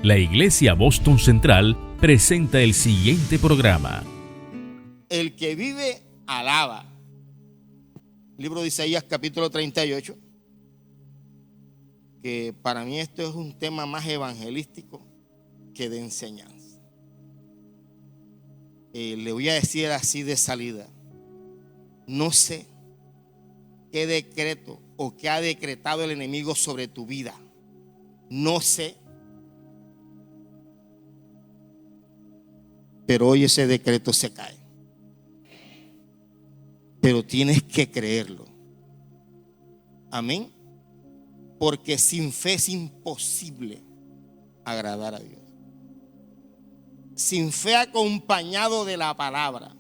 La Iglesia Boston Central presenta el siguiente programa. El que vive, alaba. Libro de Isaías, capítulo 38. Que para mí esto es un tema más evangelístico que de enseñanza. Le voy a decir así de salida. No sé qué decreto o qué ha decretado el enemigo sobre tu vida. No sé. Pero hoy ese decreto se cae. Pero tienes que creerlo. Amén. Porque sin fe es imposible agradar a Dios. Sin fe acompañado de la palabra,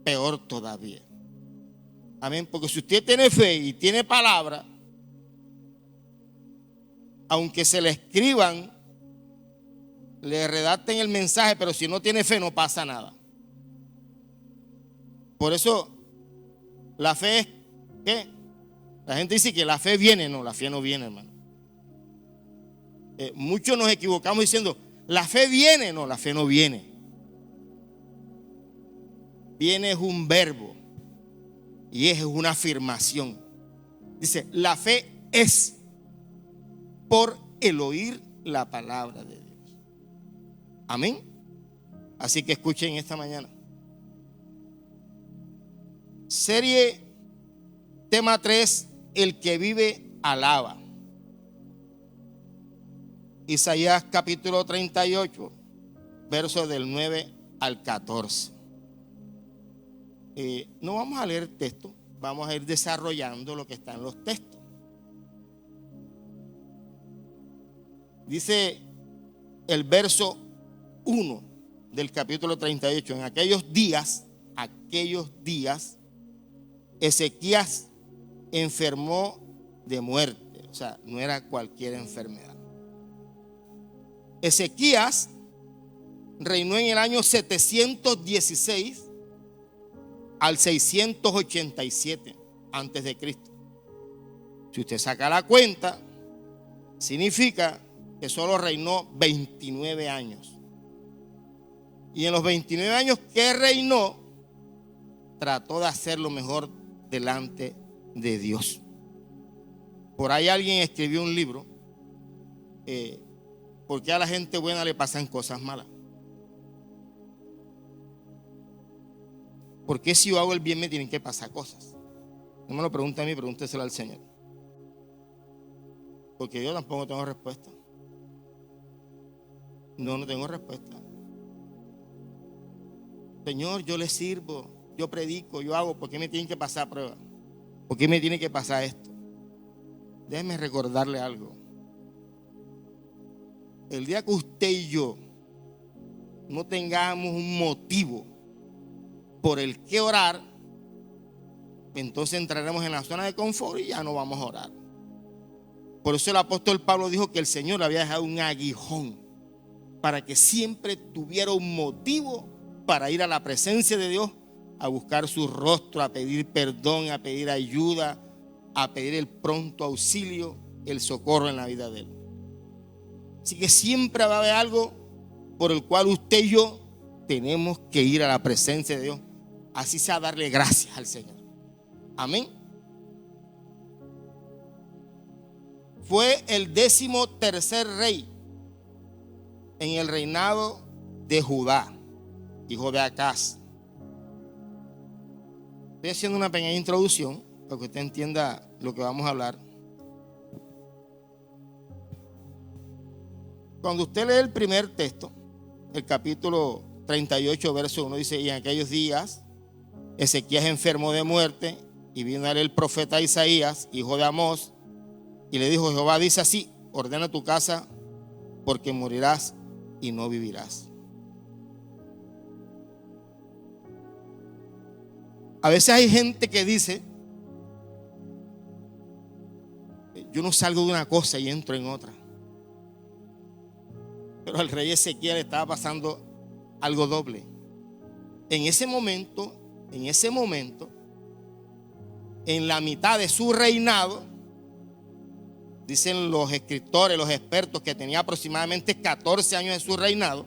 peor todavía. Amén. Porque si usted tiene fe y tiene palabra, aunque se le escriban, le redacten el mensaje, pero si no tiene fe no pasa nada. Por eso la fe es ¿qué? La gente dice que la fe viene. No, la fe no viene, hermano. Muchos nos equivocamos diciendo la fe viene. No, la fe no viene. Viene es un verbo y es una afirmación. Dice, la fe es por el oír la palabra de Dios. Amén. Así que escuchen esta mañana. Serie tema 3, el que vive, alaba. Isaías capítulo 38, versos del 9 al 14. No vamos a leer el texto, vamos a ir desarrollando lo que está en los textos. Dice el verso 1 del capítulo 38. En aquellos días, Ezequías enfermó de muerte. O sea, no era cualquier enfermedad. Ezequías reinó en el año 716 al 687 antes de Cristo. Si usted saca la cuenta, significa que solo reinó 29 años. Y en los 29 años que reinó, trató de hacer lo mejor delante de Dios. Por ahí alguien escribió un libro, ¿por qué a la gente buena le pasan cosas malas? ¿Por qué si yo hago el bien me tienen que pasar cosas? No me lo pregunte a mí, pregúnteselo al Señor. Porque yo tampoco tengo respuesta. No tengo respuesta. Señor, yo le sirvo, yo predico, yo hago, ¿por qué me tienen que pasar pruebas? ¿Por qué me tiene que pasar esto? Déjeme recordarle algo. El día que usted y yo no tengamos un motivo por el que orar, entonces entraremos en la zona de confort y ya no vamos a orar. Por eso el apóstol Pablo dijo que el Señor le había dejado un aguijón para que siempre tuviera un motivo para ir a la presencia de Dios, a buscar su rostro, a pedir perdón, a pedir ayuda, a pedir el pronto auxilio, el socorro en la vida de él. Así que siempre va a haber algo por el cual usted y yo tenemos que ir a la presencia de Dios, así sea darle gracias al Señor. Amén. Fue el 13º rey en el reinado de Judá, hijo de Acaz. Estoy haciendo una pequeña introducción para que usted entienda lo que vamos a hablar. Cuando usted lee el primer texto, el capítulo 38, verso 1, dice: y en aquellos días Ezequías enfermó de muerte, y vino a él el profeta Isaías, hijo de Amós, y le dijo: Jehová dice así, ordena tu casa, porque morirás y no vivirás. A veces hay gente que dice: yo no salgo de una cosa y entro en otra. Pero al rey Ezequías le estaba pasando algo doble. En ese momento, en la mitad de su reinado, dicen los escritores, los expertos, que tenía aproximadamente 14 años de su reinado,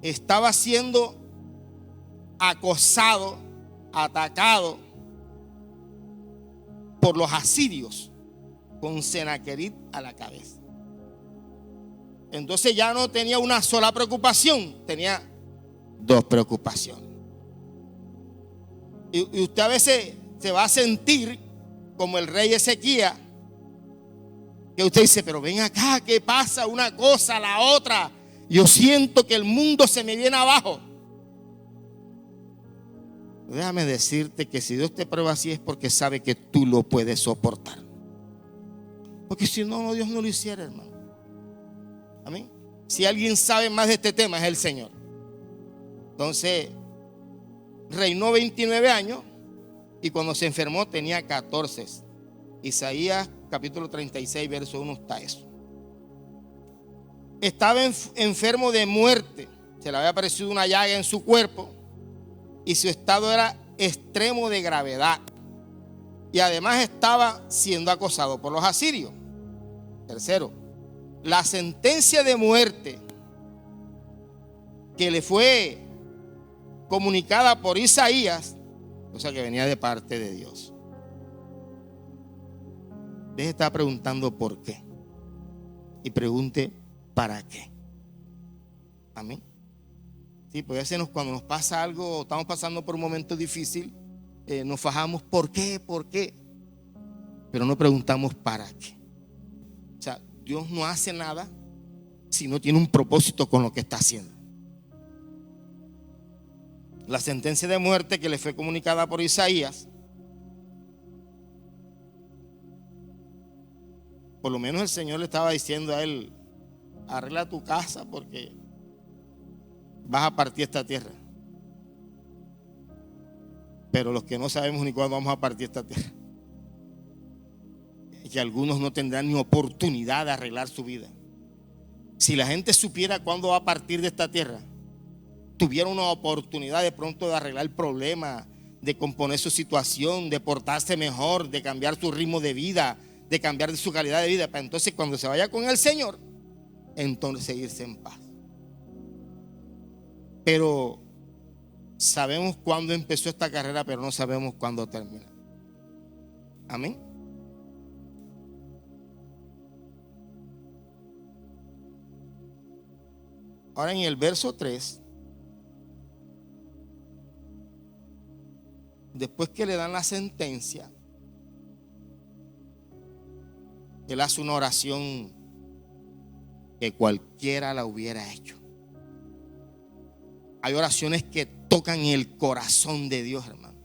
estaba siendo acosado, atacado por los asirios, con Senaquerib a la cabeza. Entonces ya no tenía una sola preocupación, tenía dos preocupaciones. Y usted a veces se va a sentir como el rey Ezequías, que usted dice, pero ven acá, ¿qué pasa? Una cosa, la otra. Yo siento que el mundo se me viene abajo. Déjame decirte que si Dios te prueba así es porque sabe que tú lo puedes soportar. Porque si no, Dios no lo hiciera, hermano. Amén. Si alguien sabe más de este tema es el Señor. Entonces, reinó 29 años y cuando se enfermó tenía 14. Isaías capítulo 36, verso 1 está eso. Estaba enfermo de muerte. Se le había aparecido una llaga en su cuerpo y su estado era extremo de gravedad. Y además estaba siendo acosado por los asirios. Tercero, la sentencia de muerte que le fue comunicada por Isaías, o sea que venía de parte de Dios. Deje de estar preguntando por qué y pregunte para qué. Amén. Sí, pues a veces cuando nos pasa algo, estamos pasando por un momento difícil, nos fajamos por qué, pero no preguntamos para qué. O sea, Dios no hace nada si no tiene un propósito con lo que está haciendo. La sentencia de muerte que le fue comunicada por Isaías, por lo menos el Señor le estaba diciendo a él, arregla tu casa porque vas a partir esta tierra. Pero los que no sabemos ni cuándo vamos a partir esta tierra, y que algunos no tendrán ni oportunidad de arreglar su vida. Si la gente supiera cuándo va a partir de esta tierra, tuviera una oportunidad de pronto de arreglar el problema, de componer su situación, de portarse mejor, de cambiar su ritmo de vida, de cambiar su calidad de vida, para entonces cuando se vaya con el Señor, entonces irse en paz. Pero sabemos cuándo empezó esta carrera, pero no sabemos cuándo termina. Amén. Ahora en el verso 3, después que le dan la sentencia, él hace una oración que cualquiera la hubiera hecho. Hay oraciones que tocan el corazón de Dios, hermano.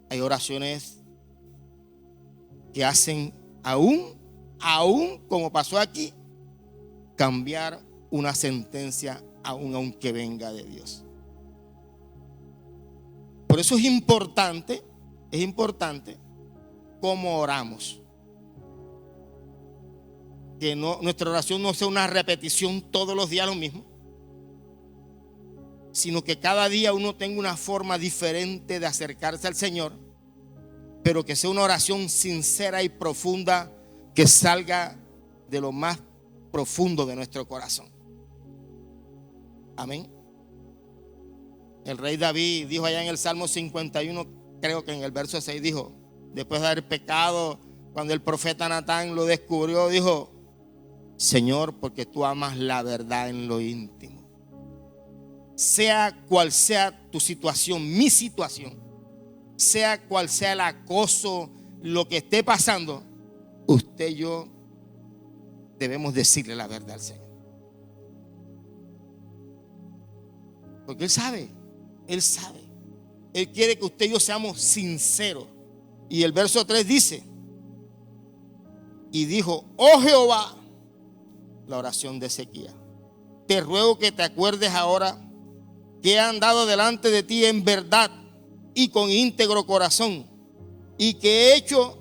Hay oraciones que hacen aún como pasó aquí, cambiar una sentencia aunque venga de Dios. Por eso es importante cómo oramos. Que nuestra oración no sea una repetición todos los días lo mismo, sino que cada día uno tenga una forma diferente de acercarse al Señor, pero que sea una oración sincera y profunda que salga de lo más profundo de nuestro corazón. Amén. El rey David dijo allá en el Salmo 51, creo que en el verso 6 dijo, después de haber pecado, cuando el profeta Natán lo descubrió, dijo, Señor, porque tú amas la verdad en lo íntimo. Sea cual sea tu situación, mi situación, sea cual sea el acoso, lo que esté pasando, usted y yo debemos decirle la verdad al Señor. Porque Él sabe. Él quiere que usted y yo seamos sinceros. Y el verso 3 dice, y dijo, oh Jehová, la oración de Ezequías, te ruego que te acuerdes ahora que he andado delante de ti en verdad y con íntegro corazón, y que he hecho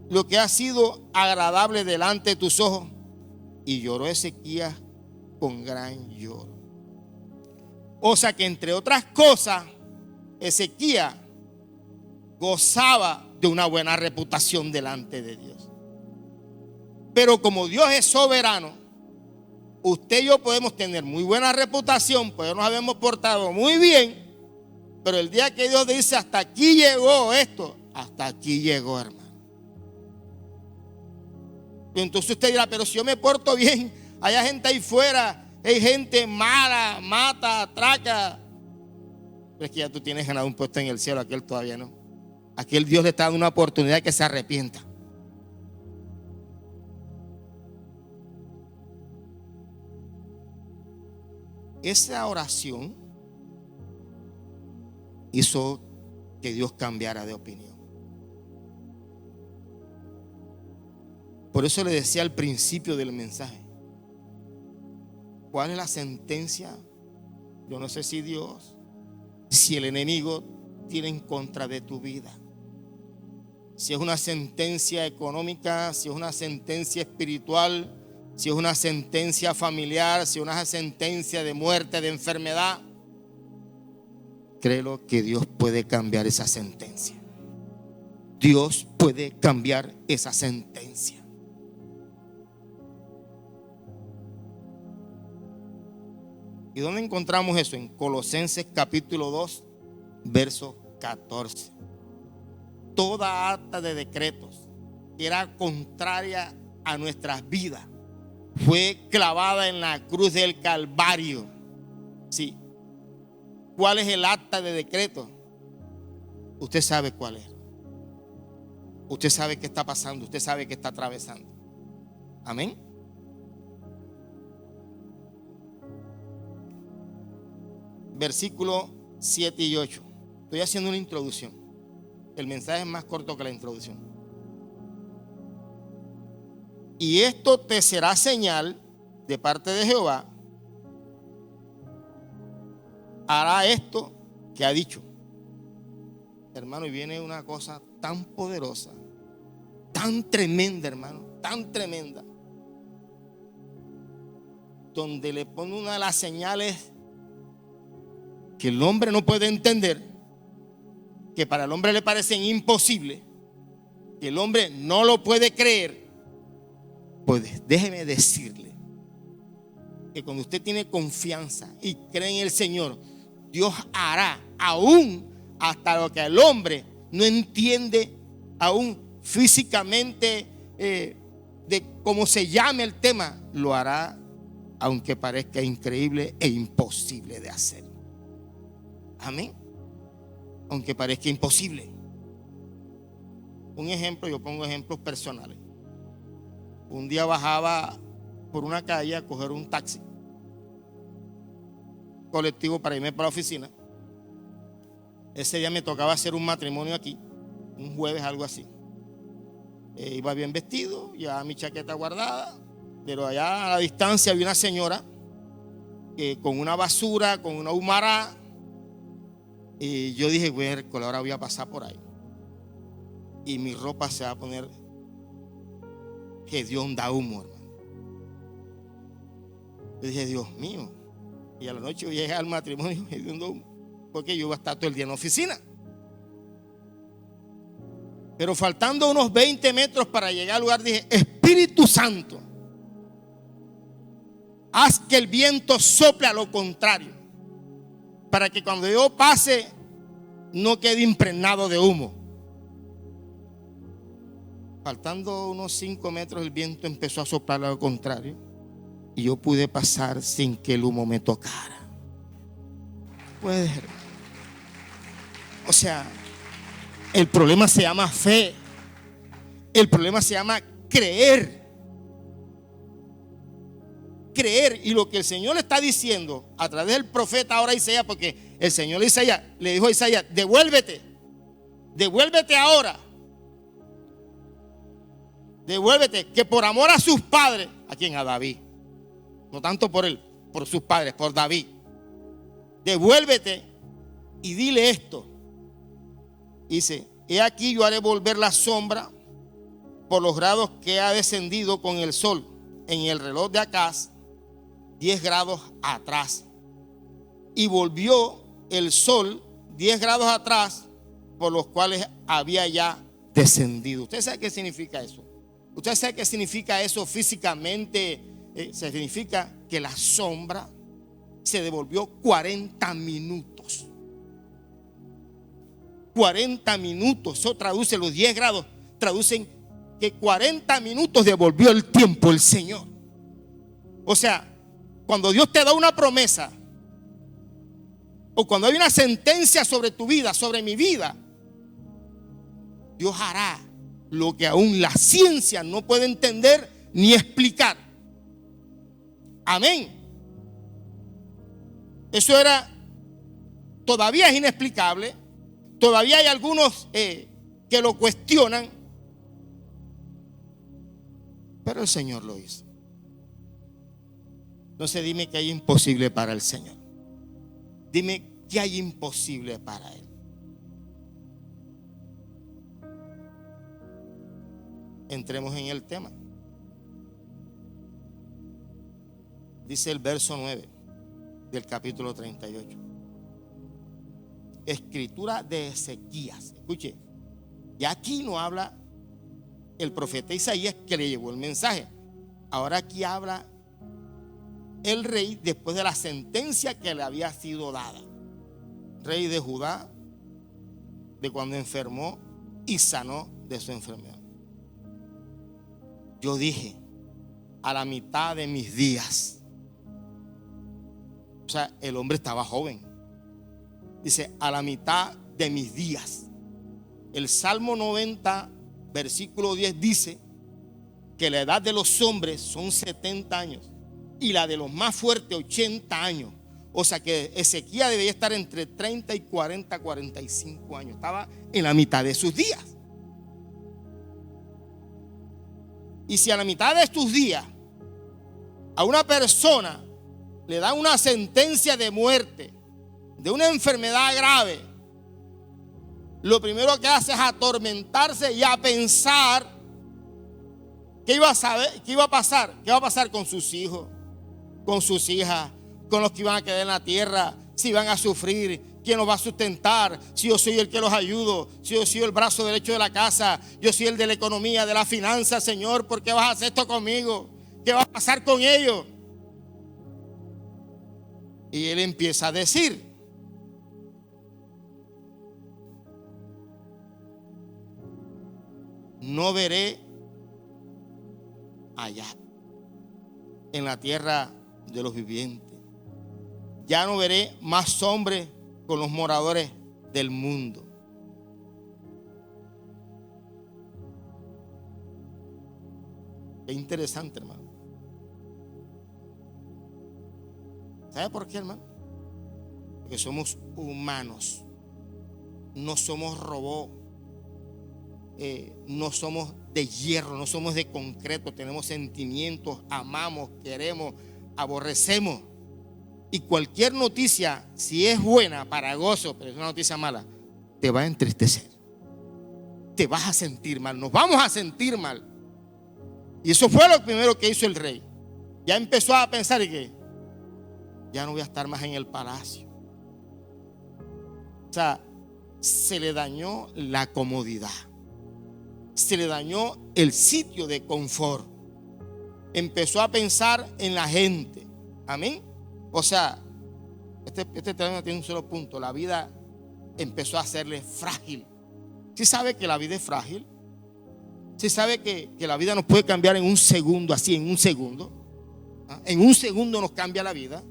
lo que ha sido agradable delante de tus ojos. Y lloró Ezequías con gran lloro. O sea que entre otras cosas, Ezequías gozaba de una buena reputación delante de Dios. Pero como Dios es soberano, usted y yo podemos tener muy buena reputación, pues nos habíamos portado muy bien, pero el día que Dios dice hasta aquí llegó esto, hasta aquí llegó, hermano. Y entonces usted dirá, pero si yo me porto bien, hay gente ahí fuera, hay gente mala, mata, atraca. Pero es que ya tú tienes ganado un puesto en el cielo, aquel todavía no. Aquel Dios le está dando una oportunidad que se arrepienta. Esa oración hizo que Dios cambiara de opinión. Por eso le decía al principio del mensaje, ¿cuál es la sentencia? Yo no sé si Dios, si el enemigo tiene en contra de tu vida. Si es una sentencia económica, si es una sentencia espiritual, si es una sentencia familiar, si es una sentencia de muerte, de enfermedad. Créelo que Dios puede cambiar esa sentencia. Dios puede cambiar esa sentencia. ¿Y dónde encontramos eso? En Colosenses capítulo 2, verso 14. Toda acta de decretos que era contraria a nuestras vidas fue clavada en la cruz del Calvario. Sí. ¿Cuál es el acta de decreto? Usted sabe cuál es. Usted sabe qué está pasando. Usted sabe qué está atravesando. Amén. Versículo 7 y 8. Estoy haciendo una introducción. El mensaje es más corto que la introducción. Y esto te será señal de parte de Jehová. Hará esto que ha dicho. Hermano, y viene una cosa tan poderosa, tan tremenda, hermano, tan tremenda, donde le pone una de las señales que el hombre no puede entender, que para el hombre le parecen imposibles, que el hombre no lo puede creer. Pues déjeme decirle que cuando usted tiene confianza y cree en el Señor, Dios hará aún hasta lo que el hombre no entiende, aún físicamente, de cómo se llame el tema, lo hará, aunque parezca increíble e imposible de hacer. Amén. Aunque parezca imposible. Un ejemplo, yo pongo ejemplos personales. Un día bajaba por una calle a coger un taxi colectivo para irme para la oficina. Ese día me tocaba hacer un matrimonio aquí, un jueves, algo así. Iba bien vestido, llevaba mi chaqueta guardada, pero allá a la distancia había una señora con una basura, con una humará. Y yo dije, bueno, ahora voy a pasar por ahí. Y mi ropa se va a poner hedionda humo, hermano. Yo dije, Dios mío. Y a la noche yo llegué al matrimonio hediondo humo, porque yo iba a estar todo el día en la oficina. Pero faltando unos 20 metros para llegar al lugar, dije, Espíritu Santo, haz que el viento sople a lo contrario, para que cuando yo pase no quede impregnado de humo. Faltando unos 5 metros, el viento empezó a soplar a lo contrario y yo pude pasar sin que el humo me tocara. Puede ser. O sea, el problema se llama fe. El problema se llama creer. Creer. Y lo que el Señor le está diciendo a través del profeta ahora Isaías, porque el Señor le dijo a Isaías, devuélvete ahora. Devuélvete, que por amor a sus padres, ¿a quién? A David. No tanto por él, por sus padres, por David. Devuélvete y dile esto. Dice, he aquí yo haré volver la sombra por los grados que ha descendido con el sol en el reloj de Acaz, 10 grados atrás. Y volvió el sol 10 grados atrás por los cuales había ya descendido. ¿Usted sabe qué significa eso? ¿Usted sabe qué significa eso físicamente? Significa que la sombra se devolvió 40 minutos. 40 minutos. Eso traduce los 10 grados. Traducen que 40 minutos devolvió el tiempo el Señor. O sea, cuando Dios te da una promesa, o cuando hay una sentencia sobre tu vida, sobre mi vida, Dios hará lo que aún la ciencia no puede entender ni explicar. Amén. Eso todavía es inexplicable. Todavía hay algunos que lo cuestionan, pero el Señor lo hizo. Entonces dime que hay imposible para el Señor. Dime que hay imposible para Él. Entremos en el tema. Dice el verso 9 del capítulo 38. Escritura de Ezequías. Escuche, y aquí no habla el profeta Isaías que le llevó el mensaje. Ahora aquí habla el rey después de la sentencia que le había sido dada. Rey de Judá, de cuando enfermó y sanó de su enfermedad. Yo dije, a la mitad de mis días. O sea, el hombre estaba joven. Dice, a la mitad de mis días. El Salmo 90, versículo 10 dice que la edad de los hombres son 70 años y la de los más fuertes 80 años. O sea que Ezequías debía estar entre 30 y 40, 45 años. Estaba en la mitad de sus días. Y si a la mitad de tus días a una persona le dan una sentencia de muerte, de una enfermedad grave, lo primero que hace es atormentarse y a pensar qué iba a pasar con sus hijos, con sus hijas, con los que iban a quedar en la tierra, si van a sufrir, quién los va a sustentar, si yo soy el que los ayudo, si yo soy el brazo derecho de la casa, yo soy el de la economía, de la finanza, Señor, ¿por qué vas a hacer esto conmigo? ¿Qué va a pasar con ellos? Y él empieza a decir, no veré allá en la tierra de los vivientes. Ya no veré más hombres con los moradores del mundo. Qué interesante, hermano. ¿Sabe por qué, hermano? Porque somos humanos. No somos robots. No somos de hierro, no somos de concreto. Tenemos sentimientos, amamos, queremos, aborrecemos. Y cualquier noticia, si es buena, para gozo, pero es una noticia mala, te va a entristecer. Te vas a sentir mal, nos vamos a sentir mal. Y eso fue lo primero que hizo el rey. Ya empezó a pensar que ya no voy a estar más en el palacio. O sea, se le dañó la comodidad. Se le dañó el sitio de confort. Empezó a pensar en la gente. Amén. O sea, este tema tiene un solo punto. La vida empezó a hacerle frágil. ¿Sí sabe que la vida es frágil? ¿Sí sabe que la vida nos puede cambiar en un segundo, así, en un segundo? ¿Ah? En un segundo nos cambia la vida.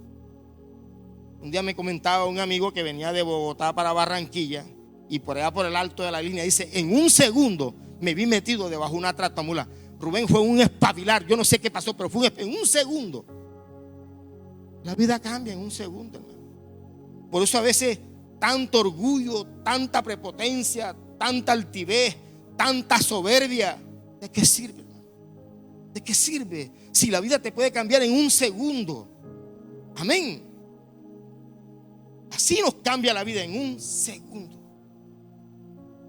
Un día me comentaba un amigo que venía de Bogotá para Barranquilla y por allá por el alto de la línea dice, en un segundo me vi metido debajo de una tractomula. Rubén, fue un espabilar, yo no sé qué pasó, pero fue en un segundo. La vida cambia en un segundo, hermano. Por eso a veces tanto orgullo, tanta prepotencia, tanta altivez, tanta soberbia, ¿de qué sirve, hermano? ¿De qué sirve si la vida te puede cambiar en un segundo? Amén. Así nos cambia la vida en un segundo.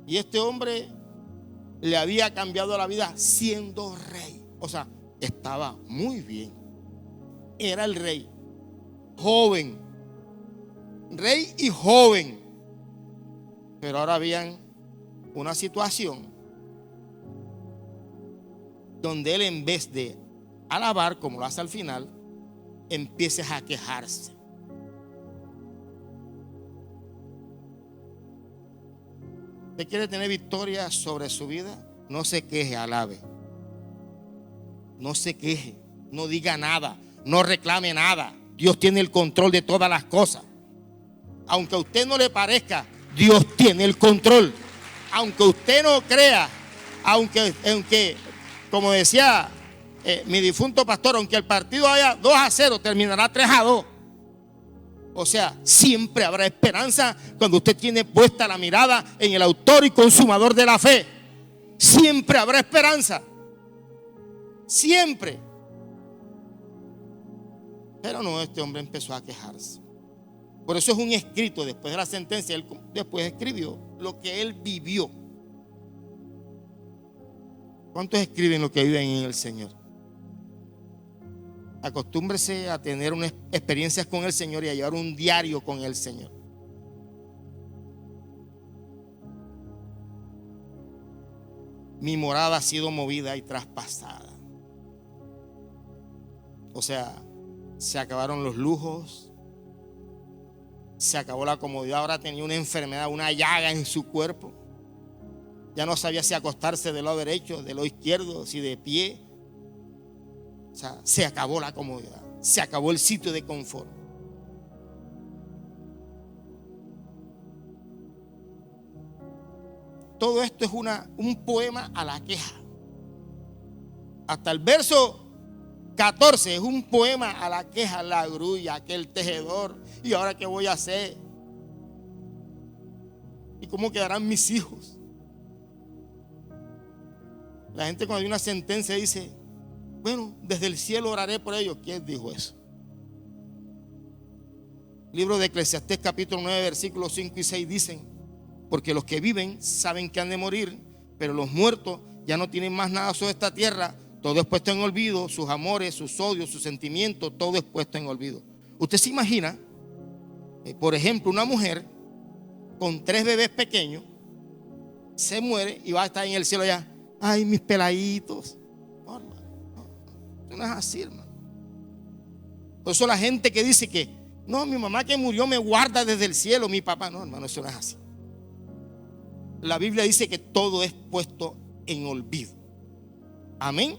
Y este hombre le había cambiado la vida siendo rey. O sea, estaba muy bien. Era el rey. Joven. Rey y joven. Pero ahora habían una situación donde él, en vez de alabar como lo hace al final, empieces a quejarse. ¿Usted quiere tener victoria sobre su vida? No se queje, alabe. No se queje, no diga nada, no reclame nada. Dios tiene el control de todas las cosas. Aunque a usted no le parezca, Dios tiene el control. Aunque usted no crea, aunque como decía mi difunto pastor, aunque el partido vaya 2-0, terminará 3-2. O sea, siempre habrá esperanza cuando usted tiene puesta la mirada en el autor y consumador de la fe. Siempre habrá esperanza. Siempre. Pero no, este hombre empezó a quejarse. Por eso es un escrito. Después de la sentencia, él después escribió lo que él vivió. ¿Cuántos escriben lo que viven en el Señor? Acostúmbrese a tener unas experiencias con el Señor y a llevar un diario con el Señor. Mi morada ha sido movida y traspasada. O sea, se acabaron los lujos, se acabó la comodidad. Ahora tenía una enfermedad, una llaga en su cuerpo. Ya no sabía si acostarse del lado derecho, del lado izquierdo, si de pie. O sea, se acabó la comodidad, se acabó el sitio de confort. Todo esto es un poema a la queja. Hasta el verso 14 es un poema a la queja, la grulla, aquel tejedor. ¿Y ahora qué voy a hacer? ¿Y cómo quedarán mis hijos? La gente, cuando hay una sentencia, dice: bueno, desde el cielo oraré por ellos. ¿Quién dijo eso? Libro de Eclesiastés capítulo 9 versículos 5 y 6 dicen: porque los que viven saben que han de morir, pero los muertos ya no tienen más nada sobre esta tierra. Todo es puesto en olvido, sus amores, sus odios, sus sentimientos, todo es puesto en olvido. Usted se imagina, por ejemplo, una mujer con 3 bebés pequeños se muere y va a estar en el cielo allá. Ay, mis peladitos. No, hermano, no es así, hermano. Por eso la gente que dice que no, mi mamá que murió me guarda desde el cielo, mi papá. No, hermano, eso no es así. La Biblia dice que todo es puesto en olvido. Amén.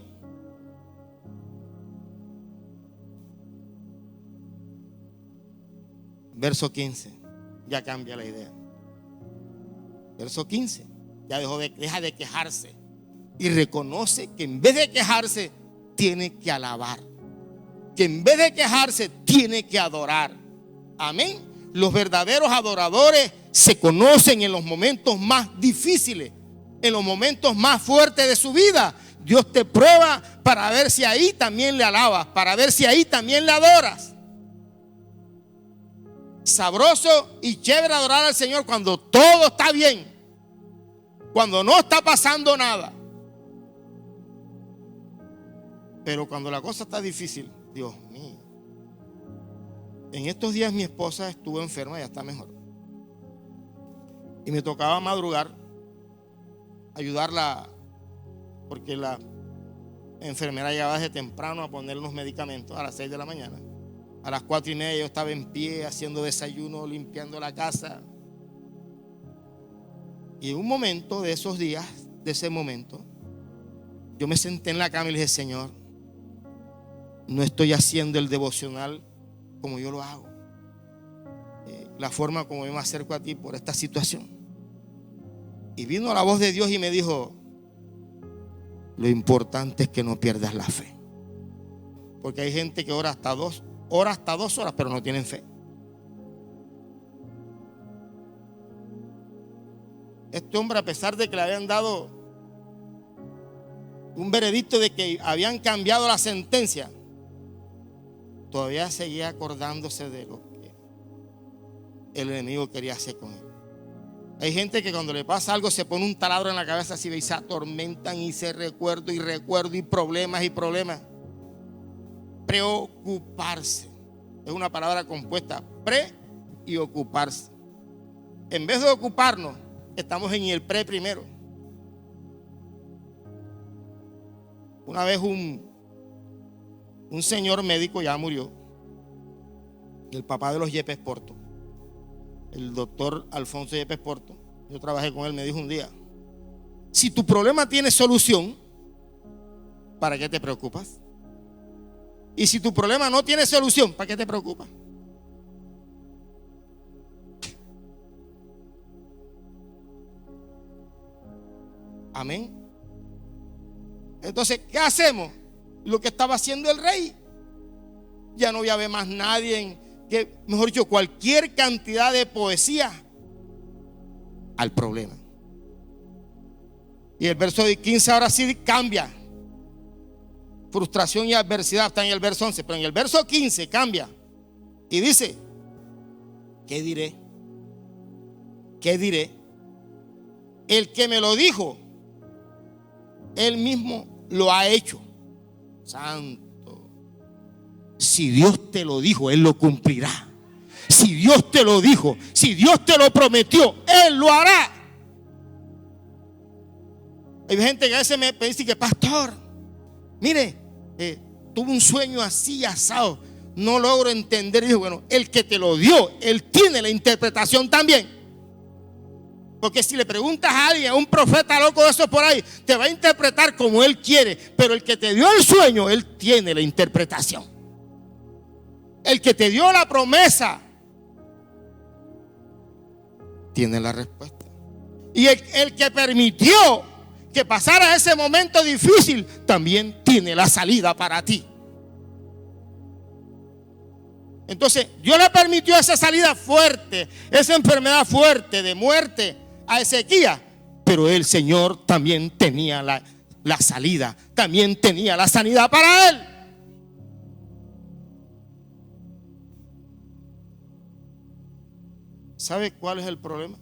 Verso 15, ya cambia la idea. Verso 15, ya deja de quejarse y reconoce que en vez de quejarse tiene que alabar, que en vez de quejarse tiene que adorar. Amén. Los verdaderos adoradores se conocen en los momentos más difíciles, en los momentos más fuertes de su vida. Dios te prueba para ver si ahí también le alabas, para ver si ahí también le adoras. Sabroso y chévere adorar al Señor cuando todo está bien, cuando no está pasando nada. Pero cuando la cosa está difícil, Dios mío. En estos días mi esposa estuvo enferma, ya está mejor. Y me tocaba madrugar, ayudarla, porque la enfermera llegaba desde temprano a poner los medicamentos a las 6 de la mañana. A las 4:30 yo estaba en pie haciendo desayuno, limpiando la casa. Y en un momento de esos días, de ese momento, yo me senté en la cama y le dije: Señor, no estoy haciendo el devocional como yo lo hago, la forma como yo me acerco a ti por esta situación. Y vino la voz de Dios y me dijo: lo importante es que no pierdas la fe, porque hay gente que ora hasta 2 horas, pero no tienen fe. Este hombre, a pesar de que le habían dado un veredicto de que habían cambiado la sentencia, todavía seguía acordándose de lo que el enemigo quería hacer con él. Hay gente que cuando le pasa algo se pone un taladro en la cabeza así, y se atormentan y se recuerdo y problemas y problemas. Preocuparse es una palabra compuesta: pre y ocuparse. En vez de ocuparnos estamos en el pre primero. Una vez un señor médico ya murió, el papá de los Yepes Porto, el doctor Alfonso Yepes Porto. Yo trabajé con él, me dijo un día: si tu problema tiene solución, ¿para qué te preocupas? Y si tu problema no tiene solución, ¿para qué te preocupas? Amén. Entonces, ¿qué hacemos? Lo que estaba haciendo el rey. Ya no había más nadie que, mejor dicho, cualquier cantidad de poesía al problema. Y el verso 15 ahora sí cambia. Frustración y adversidad está en el verso 11, pero en el verso 15 cambia y dice: ¿qué diré? ¿Qué diré? El que me lo dijo, él mismo lo ha hecho. Santo. Si Dios te lo dijo, él lo cumplirá. Si Dios te lo dijo, si Dios te lo prometió, él lo hará. Hay gente que a veces me dice que: pastor, mire, tuve un sueño así asado, no logro entender. Y digo: bueno, el que te lo dio, él tiene la interpretación también. Porque si le preguntas a alguien, a un profeta loco de esos por ahí, te va a interpretar como él quiere. Pero el que te dio el sueño, él tiene la interpretación. El que te dio la promesa tiene la respuesta. Y el que permitió que pasara ese momento difícil también tiene la salida para ti. Entonces Dios le permitió esa salida fuerte, esa enfermedad fuerte de muerte a Ezequías, pero el Señor también tenía la salida, también tenía la sanidad para él. ¿Sabe cuál es el problema?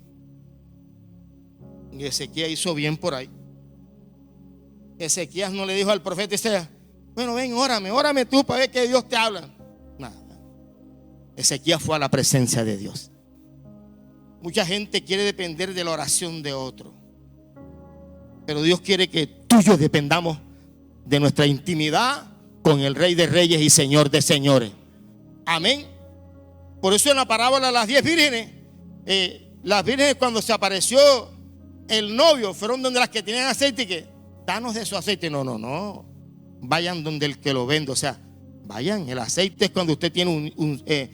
Y Ezequías hizo bien por ahí. Ezequías no le dijo al profeta Isaías: bueno, ven, órame tú para ver que Dios te habla. Nada. Ezequías fue a la presencia de Dios. Mucha gente quiere depender de la oración de otro, pero Dios quiere que tú y yo dependamos de nuestra intimidad con el Rey de Reyes y Señor de Señores. Amén. Por eso en la parábola de las 10 vírgenes, las vírgenes, cuando se apareció el novio, fueron donde las que tenían aceite y que: danos de su aceite. No, vayan donde el que lo vende. O sea, vayan, el aceite es cuando usted tiene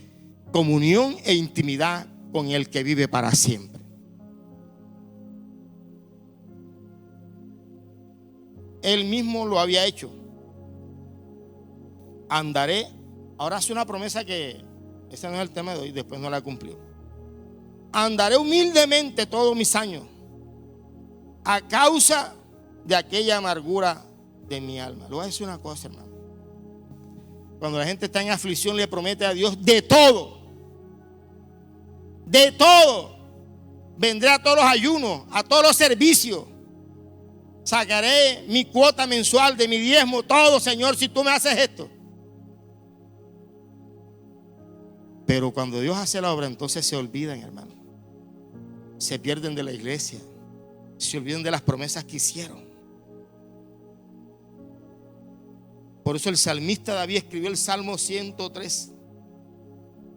comunión e intimidad con el que vive para siempre. Él mismo lo había hecho. Andaré. Ahora hace una promesa que ese no es el tema de hoy, después no la cumplió. Andaré humildemente todos mis años a causa de aquella amargura de mi alma. Le voy a decir una cosa, hermano. Cuando la gente está en aflicción, le promete a Dios de todo. De todo. Vendré a todos los ayunos, a todos los servicios. Sacaré mi cuota mensual de mi diezmo, todo, Señor, si tú me haces esto. Pero cuando Dios hace la obra, entonces se olvidan, hermano. Se pierden de la iglesia. Se olvidan de las promesas que hicieron. Por eso el salmista David escribió el Salmo 103,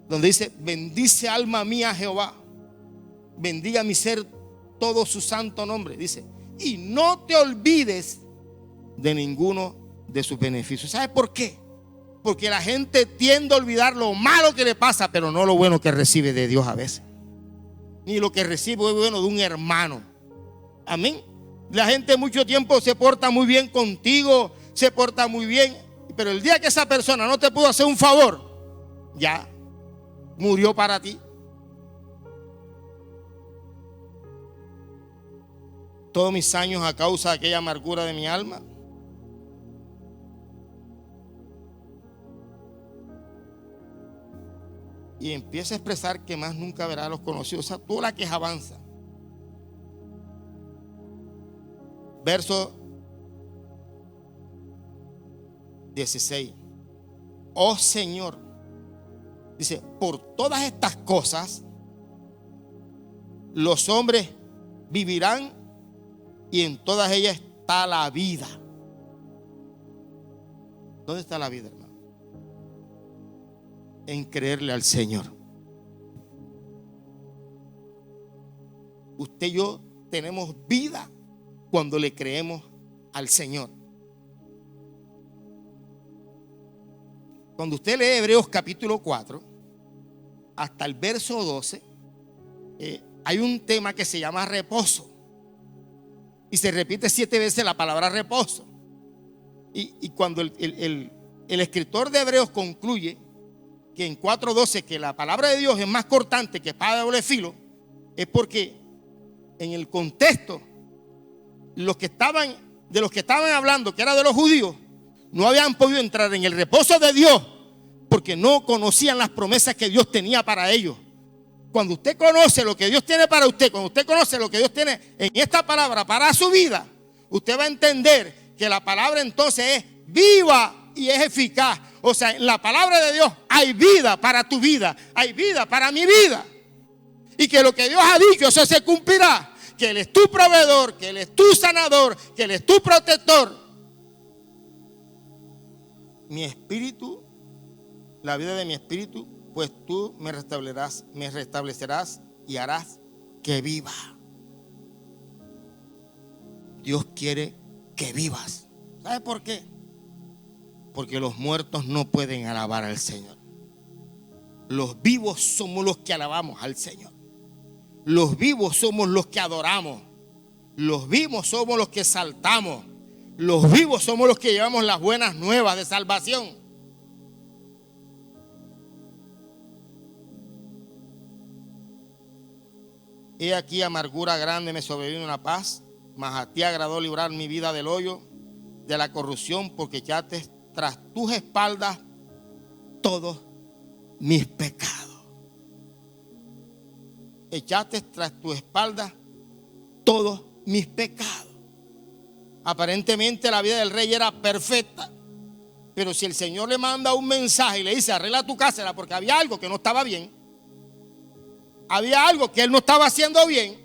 donde dice: bendice alma mía a Jehová, bendiga mi ser todo su santo nombre. Dice: y no te olvides de ninguno de sus beneficios. ¿Sabes por qué? Porque la gente tiende a olvidar lo malo que le pasa, pero no lo bueno que recibe de Dios a veces, ni lo que recibe es bueno de un hermano. Amén. La gente mucho tiempo se porta muy bien contigo, se porta muy bien, pero el día que esa persona no te pudo hacer un favor, ya murió para ti. Todos mis años a causa de aquella amargura de mi alma. Y empieza a expresar que más nunca verá a los conocidos. O sea, toda la queja avanza. Verso 16. Oh Señor, dice: por todas estas cosas los hombres vivirán y en todas ellas está la vida. ¿Dónde está la vida, hermano? En creerle al Señor. Usted y yo tenemos vida cuando le creemos al Señor. Cuando usted lee Hebreos capítulo 4 hasta el verso 12, hay un tema que se llama reposo. Y se repite 7 veces la palabra reposo. Y cuando el escritor de Hebreos concluye que en 4:12 que la palabra de Dios es más cortante que espada de doble filo, es porque en el contexto de los que estaban hablando, que era de los judíos, no habían podido entrar en el reposo de Dios porque no conocían las promesas que Dios tenía para ellos. Cuando usted conoce lo que Dios tiene para usted, cuando usted conoce lo que Dios tiene en esta palabra para su vida, usted va a entender que la palabra entonces es viva y es eficaz. O sea, en la palabra de Dios hay vida para tu vida, hay vida para mi vida. Y que lo que Dios ha dicho, eso se cumplirá. Que Él es tu proveedor, que Él es tu sanador, que Él es tu protector. Mi espíritu, la vida de mi espíritu, pues tú me restablecerás y harás que viva. Dios quiere que vivas. ¿Sabe por qué? Porque los muertos no pueden alabar al Señor. Los vivos somos los que alabamos al Señor. Los vivos somos los que adoramos. Los vivos somos los que saltamos. Los vivos somos los que llevamos las buenas nuevas de salvación. He aquí amargura grande me sobrevino una paz, mas a ti agradó librar mi vida del hoyo, de la corrupción, porque echaste tras tus espaldas todos mis pecados. Echaste tras tu espalda todos mis pecados. Aparentemente la vida del rey era perfecta, pero si el Señor le manda un mensaje y le dice arregla tu casa, era porque había algo que no estaba bien, había algo que él no estaba haciendo bien.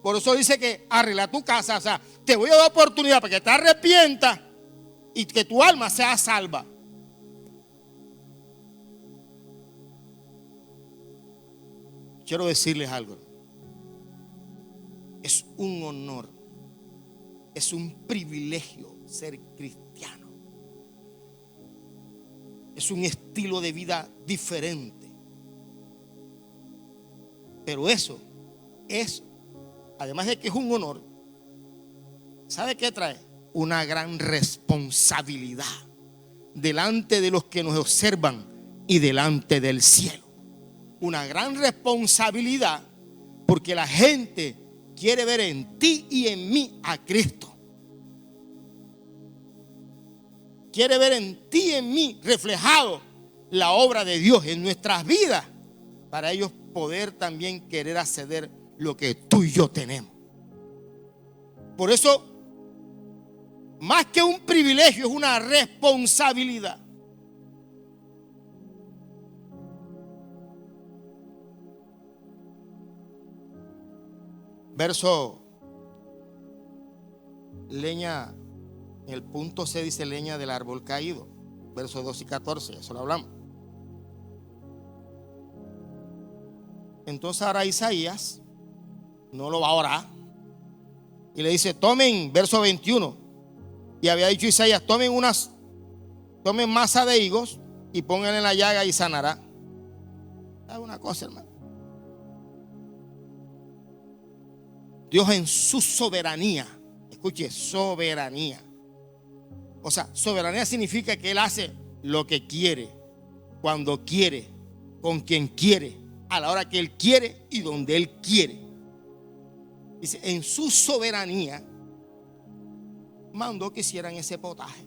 Por eso dice que arregla tu casa. O sea, te voy a dar oportunidad para que te arrepientas y que tu alma sea salva. Quiero decirles algo. Es un honor, es un privilegio ser cristiano. Es un estilo de vida diferente. Pero eso, además de que es un honor, ¿sabe qué trae? Una gran responsabilidad delante de los que nos observan y delante del cielo. Una gran responsabilidad porque la gente quiere ver en ti y en mí a Cristo. Quiere ver en ti y en mí reflejado la obra de Dios en nuestras vidas, para ellos poder también querer acceder lo que tú y yo tenemos. Por eso, más que un privilegio, es una responsabilidad. Verso leña, en el punto C dice leña del árbol caído. Versos 2 y 14, eso lo hablamos. Entonces ahora Isaías no lo va a orar y le dice tomen, verso 21, y había dicho Isaías, tomen masa de higos y pónganle en la llaga y sanará. Es una cosa, hermano. Dios en su soberanía, escuche, soberanía. O sea, soberanía significa que Él hace lo que quiere, cuando quiere, con quien quiere, a la hora que Él quiere y donde Él quiere. Dice, en su soberanía mandó que hicieran ese potaje.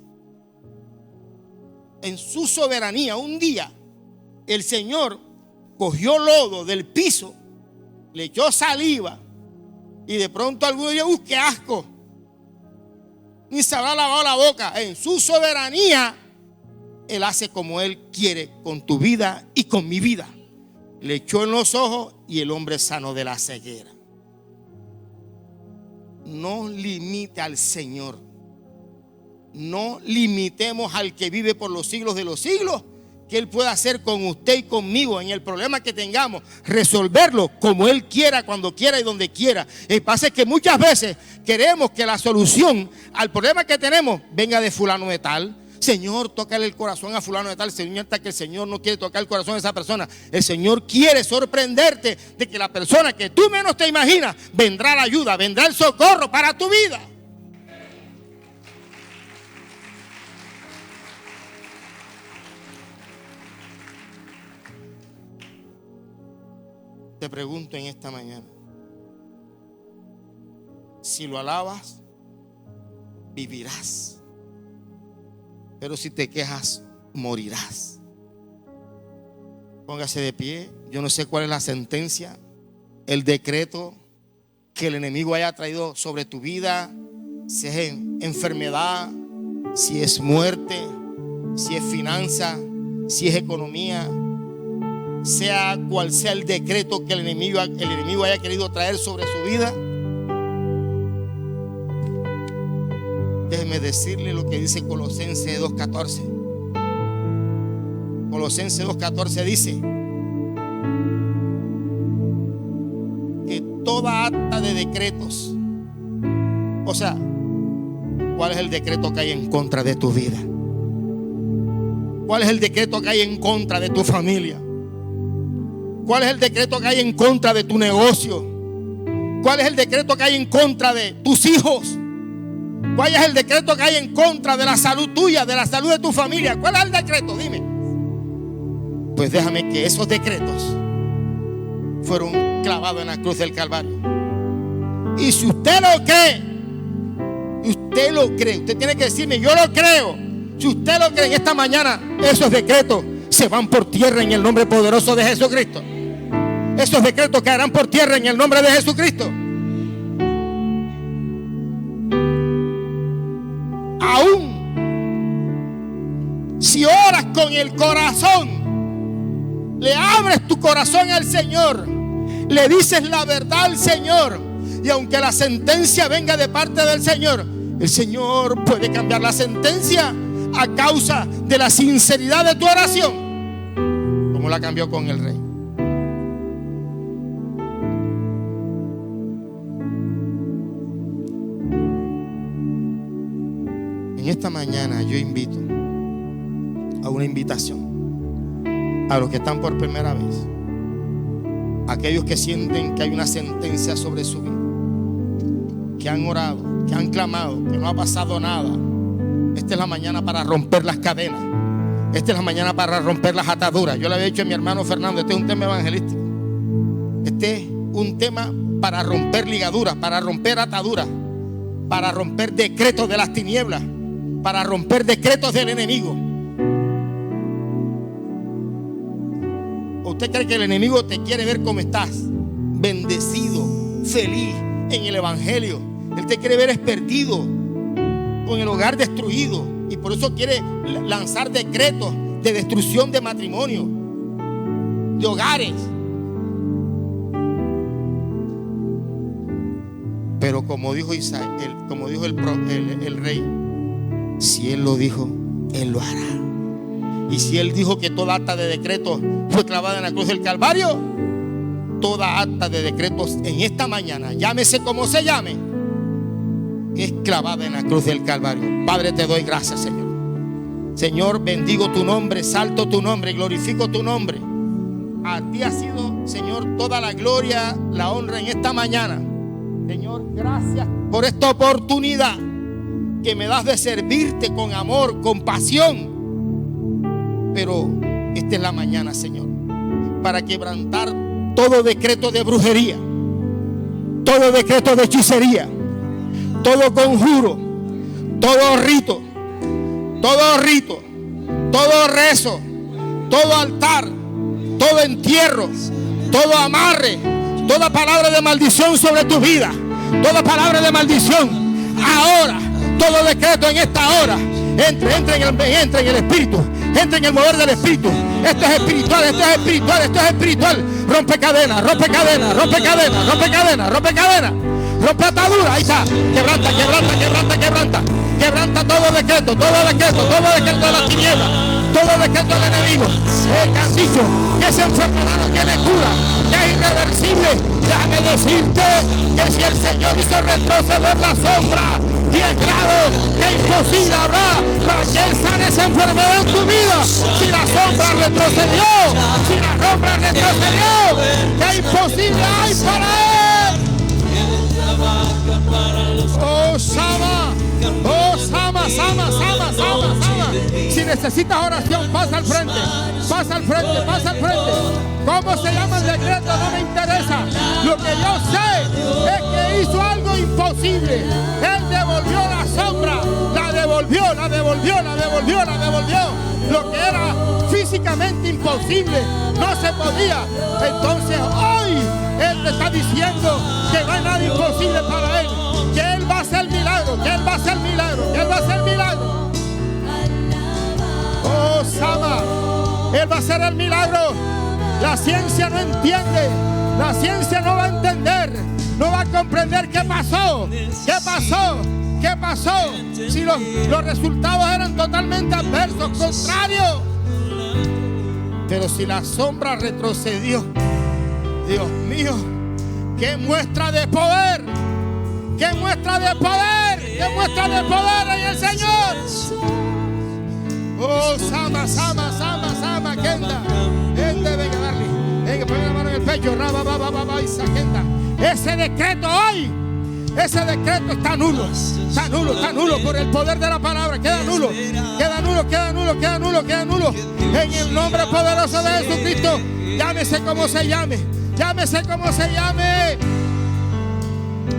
En su soberanía, un día el Señor cogió lodo del piso, le echó saliva y de pronto alguno dijo, qué asco, ni se habrá lavado la boca. En su soberanía Él hace como Él quiere con tu vida y con mi vida. Le echó en los ojos y el hombre sanó de la ceguera. no limite al Señor. No limitemos al que vive por los siglos de los siglos, que Él pueda hacer con usted y conmigo en el problema que tengamos, resolverlo como Él quiera, cuando quiera y donde quiera. El pasa es que muchas veces queremos que la solución al problema que tenemos venga de fulano de tal. Señor, tócale el corazón a fulano de tal. Señor, hasta que el Señor no quiere tocar el corazón de esa persona. El Señor quiere sorprenderte de que la persona que tú menos te imaginas, vendrá la ayuda, vendrá el socorro para tu vida. Te pregunto en esta mañana, si lo alabas, vivirás. Pero si te quejas, morirás. Póngase de pie. Yo no sé cuál es la sentencia, el decreto que el enemigo haya traído sobre tu vida, si es enfermedad, si es muerte, si es finanza, si es economía, sea cual sea el decreto que el enemigo haya querido traer sobre su vida. Déjeme decirle lo que dice Colosenses 2:14. Colosenses 2:14 dice que toda acta de decretos, o sea, ¿cuál es el decreto que hay en contra de tu vida? ¿Cuál es el decreto que hay en contra de tu familia? ¿Cuál es el decreto que hay en contra de tu negocio? ¿Cuál es el decreto que hay en contra de tus hijos? ¿Cuál es el decreto que hay en contra de la salud tuya, de la salud de tu familia? ¿Cuál es el decreto? Dime. Pues déjame que esos decretos fueron clavados en la cruz del Calvario. Y si usted lo cree, usted tiene que decirme, yo lo creo. Si usted lo cree, en esta mañana, esos decretos se van por tierra en el nombre poderoso de Jesucristo. Esos decretos caerán por tierra en el nombre de Jesucristo. Aún si oras con el corazón, le abres tu corazón al Señor, le dices la verdad al Señor, y aunque la sentencia venga de parte del Señor, el Señor puede cambiar la sentencia a causa de la sinceridad de tu oración, como la cambió con el rey. En esta mañana yo invito a una invitación a los que están por primera vez, a aquellos que sienten que hay una sentencia sobre su vida, que han orado, que han clamado, que no ha pasado nada. Esta es la mañana para romper las cadenas. Esta es la mañana para romper las ataduras. Yo le había dicho a mi hermano Fernando, este es un tema evangelístico. Este es un tema para romper ligaduras, para romper ataduras, para romper decretos de las tinieblas, para romper decretos del enemigo. ¿O usted cree que el enemigo te quiere ver como estás? Bendecido, feliz en el evangelio. Él te quiere ver perdido, con el hogar destruido, y por eso quiere lanzar decretos de destrucción de matrimonio, de hogares. Pero como dijo Isaías, como dijo el rey, si él lo dijo, él lo hará. Y si él dijo que toda acta de decretos fue clavada en la cruz del Calvario, toda acta de decretos en esta mañana, llámese como se llame, es clavada en la cruz del Calvario. Padre, te doy gracias, Señor. Señor, bendigo tu nombre, salto tu nombre, glorifico tu nombre. A ti ha sido, Señor, toda la gloria, la honra en esta mañana. Señor, gracias por esta oportunidad que me das de servirte con amor, con pasión. Pero esta es la mañana, Señor, para quebrantar todo decreto de brujería, todo decreto de hechicería, todo conjuro, todo rito, todo rezo, todo altar, todo entierro, todo amarre, toda palabra de maldición sobre tu vida, toda palabra de maldición. Ahora, todo decreto en esta hora, entra en el espíritu, entra en el mover del espíritu. Esto es espiritual, esto es espiritual, esto es espiritual. Rompe cadenas, rompe cadenas, rompe cadenas, rompe cadenas, rompe cadenas. rompe atadura, ahí está, quebranta, quebranta, quebranta, quebranta, quebranta todo decreto de la tiniebla, todo decreto del enemigo, que han dicho que esa enfermedad no tiene cura, que es irreversible. Déjame decirte que si el Señor hizo retroceder la sombra 10 grados, que imposible habrá para que Él sane esa enfermedad en tu vida. Si la sombra retrocedió, que imposible hay para Él. Oh, Sama, oh, Sama. Si necesitas oración, pasa al frente. ¿Cómo se llama el decreto? No me interesa. Lo que yo sé es que hizo algo imposible. Él devolvió la sombra, la devolvió. Lo que era físicamente imposible, no se podía. Entonces hoy Él te está diciendo que no hay nada imposible para Él, que Él va a hacer milagro, Oh, Sama, Él va a hacer el milagro. La ciencia no entiende, la ciencia no va a entender, no va a comprender qué pasó. Si los resultados eran totalmente adversos, contrarios. Pero si la sombra retrocedió, Dios mío, qué muestra de poder, en el Señor. Oh, Sama, Kenda. Venga, darle. Venga, ponle la mano en el pecho. Ese decreto hoy, está nulo por el poder de la palabra. Queda nulo. En el nombre poderoso de Jesucristo. Llámese como se llame.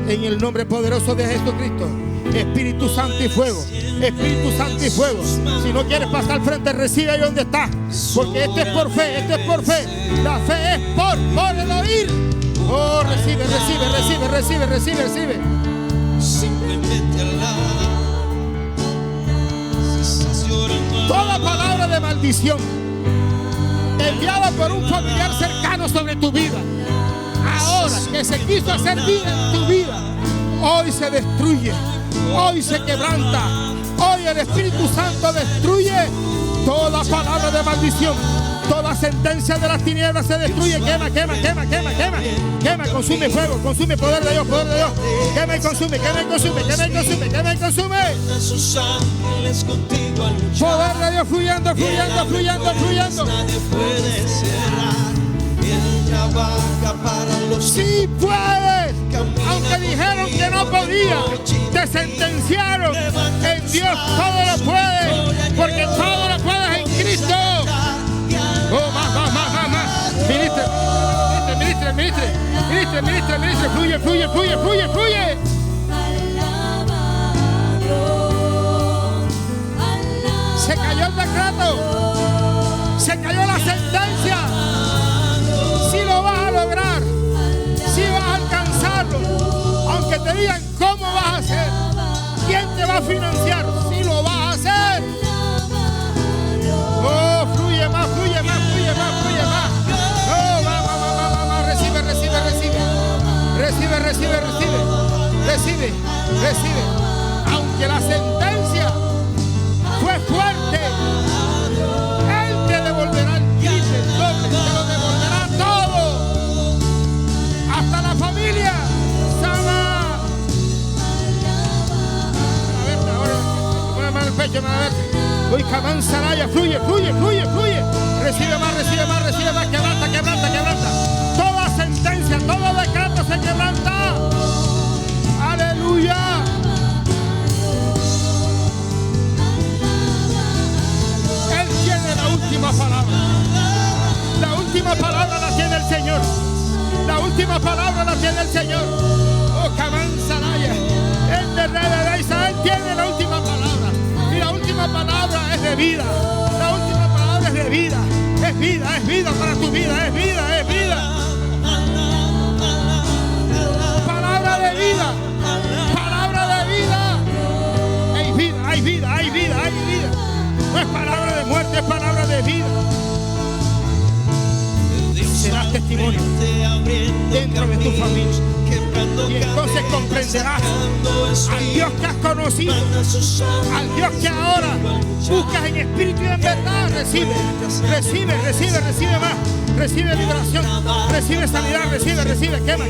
En el nombre poderoso de Jesucristo. Espíritu Santo y fuego. Si no quieres pasar al frente, recibe ahí donde está. Porque esto es por fe. La fe es por el oír. Oh, recibe. Simplemente alaba. Toda palabra de maldición enviada por un familiar cercano sobre tu vida, ahora que se quiso hacer vida en tu vida, hoy se destruye, hoy se quebranta, hoy el Espíritu Santo destruye toda palabra de maldición. Toda sentencia de las tinieblas se destruye. Quema. Consume fuego, consume poder de Dios. Quema y consume. Poder de Dios fluyendo. Nadie puede cerrar. Él trabaja para los sí puedes. Aunque dijeron que no podía, te sentenciaron. En Dios todo lo puedes, porque todo lo puedes en Cristo. Oh, más. Ministre. Fluye. Se cayó el decreto. Se cayó la sentencia. Si lo vas a lograr, si vas a alcanzarlo, aunque te digan cómo vas a hacer, quién te va a financiar, si lo vas a hacer. Oh, fluye más. Oh, va. Recibe. Aunque la sentencia fue fuerte, Él te devolverá el triple, el doble, te lo devolverá todo, hasta la familia. Sama. A ver, ahora pon la mano en el pecho, a ver. Uy, Camán Saraya, fluye. Recibe más, quebranta. Toda sentencia, todo decreto se quebranta. Aleluya. Él tiene la última palabra. La última palabra la tiene el Señor. Oh, Camán Saraya. El de Rey de Israel tiene la última palabra. Y la última palabra es de vida. Es vida para tu vida, es vida. Palabra de vida. Hay vida. No es palabra de muerte, es palabra de vida. Serás testimonio dentro de tu familia. Y entonces comprenderás al Dios que has conocido, al Dios que ahora buscas en espíritu y en verdad. Recibe más, recibe liberación, recibe sanidad, recibe, quema.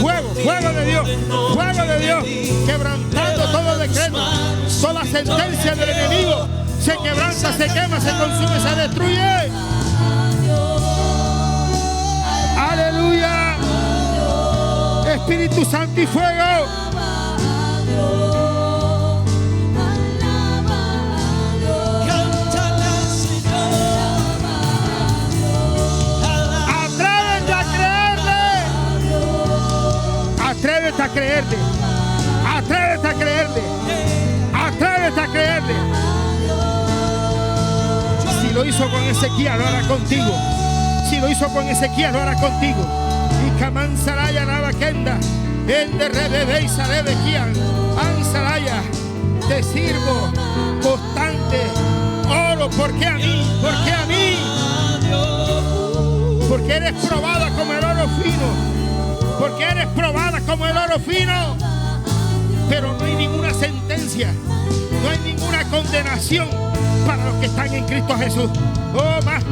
Fuego de Dios, quebrantando todo decreto, toda sentencia del enemigo, se quebranta, se quema, se consume, se destruye. Aleluya. Espíritu Santo y fuego. Atrévete a creerle. Si lo hizo con Ezequiel, lo hará contigo. Y Kamanzaraya Navakenda, el de Rebebe y Sarebequian, Ansaraya, te sirvo constante. Oro, ¿por qué a mí? Porque eres probada como el oro fino. Pero no hay ninguna sentencia, no hay ninguna condenación para los que están en Cristo Jesús. Oh, más.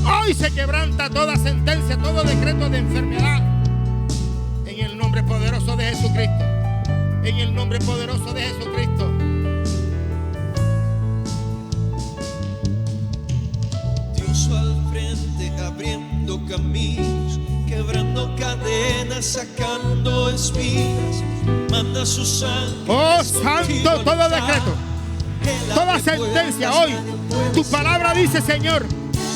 Hoy se quebranta toda sentencia, todo decreto de enfermedad. En el nombre poderoso de Jesucristo. Dios va al frente abriendo caminos, quebrando cadenas, sacando espinas, manda su sangre. Oh, santo, todo decreto, toda sentencia hoy. Tu palabra dice, Señor,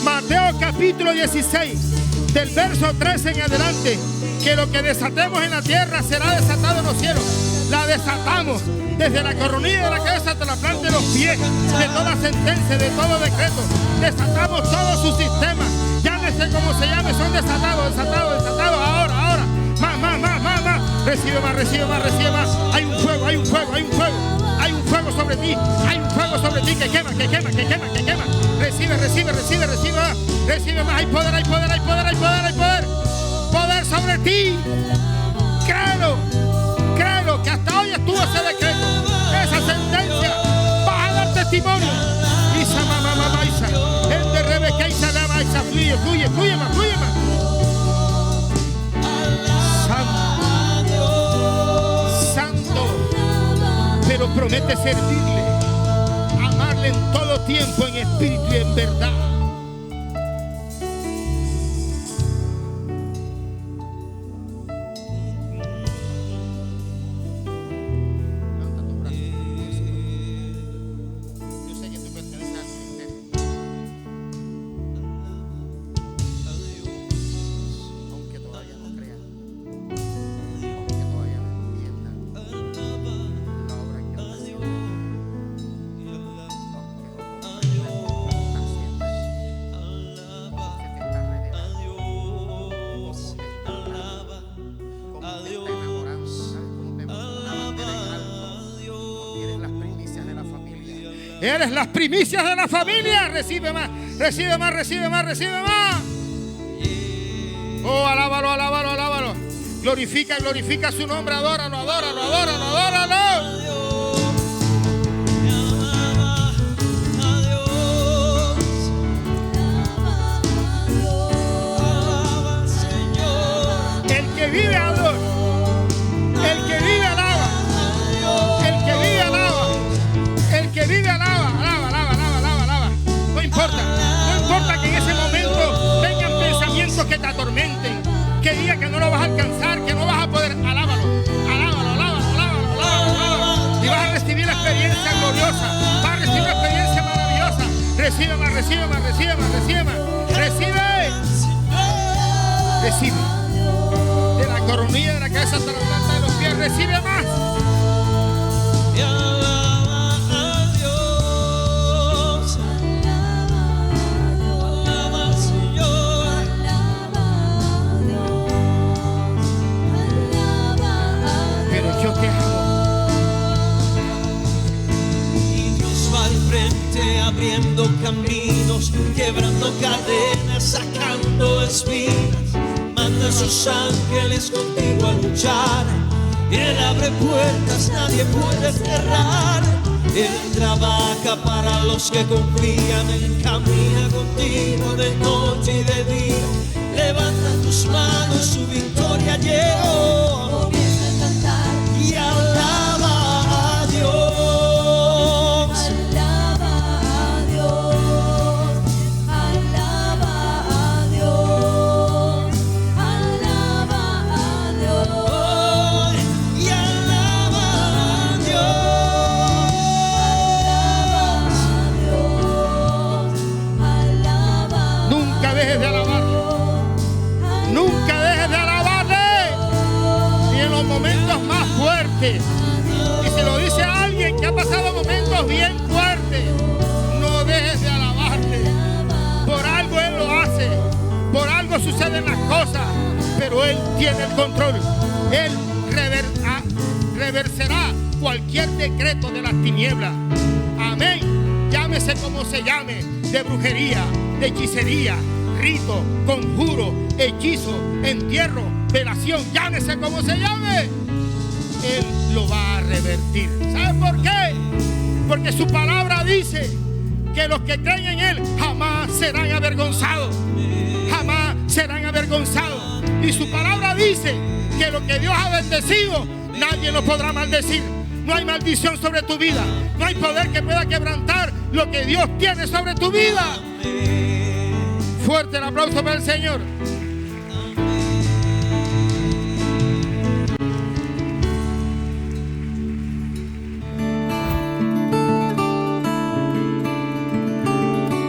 Mateo capítulo 16, del verso 13 en adelante, que lo que desatemos en la tierra será desatado en los cielos. La desatamos desde la coronilla de la cabeza hasta la planta de los pies, de toda sentencia, de todo decreto. Desatamos todo su sistema. Llámese como se llame, son desatados. Ahora. Más. Recibe más. Hay un fuego sobre ti. Que quema. Recibe más. Hay poder. Poder sobre ti. Créelo, que hasta hoy estuvo ese decreto, esa sentencia. Vas a dar testimonio. Fluye más. Santo, pero promete servirle, amarle en todo tiempo, en espíritu y en verdad. Eres las primicias de la familia. Recibe más. Oh, alábalo. Glorifica su nombre. Adóralo. El que vive adora. El que vive alaba. No importa que en ese momento vengan pensamientos que te atormenten, que digan que no lo vas a alcanzar, que no vas a poder. Alábalo. Y vas a recibir la experiencia gloriosa, vas a recibir la experiencia maravillosa. Recibe más. De la coronilla de la cabeza hasta la planta de los pies, recibe más. Abriendo caminos, quebrando cadenas, sacando espinas, manda a sus ángeles contigo a luchar. Él abre puertas, nadie puede cerrar. Él trabaja para los que confían. Él camina contigo de noche y de día. Levanta tus manos, su victoria llegó. Comienza a cantar Y alaba a Dios. alaba a Dios, alaba a Dios, alaba a Dios, Y alaba a Dios. alaba a Dios, Nunca dejes de alabarle. Nunca dejes de alabarle. Ni en los momentos más fuertes. Y si lo dice alguien que ha pasado momentos bien fuertes, no dejes de alabarle. Por algo Él lo hace. Por algo suceden las cosas. Pero Él tiene el control. Él reversará cualquier decreto de las tinieblas. Amén. Llámese como se llame. De brujería, de hechicería, rito, conjuro, hechizo, entierro, velación, llámese como se llame, Él lo va a revertir. ¿Sabe por qué? Porque su palabra dice que los que creen en Él jamás serán avergonzados. Jamás serán avergonzados. Y su palabra dice que lo que Dios ha bendecido, nadie lo podrá maldecir. No hay maldición sobre tu vida. No hay poder que pueda quebrantar lo que Dios tiene sobre tu vida. Fuerte el aplauso para el Señor.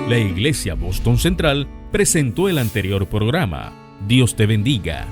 La Iglesia Boston Central presentó el anterior programa. Dios te bendiga.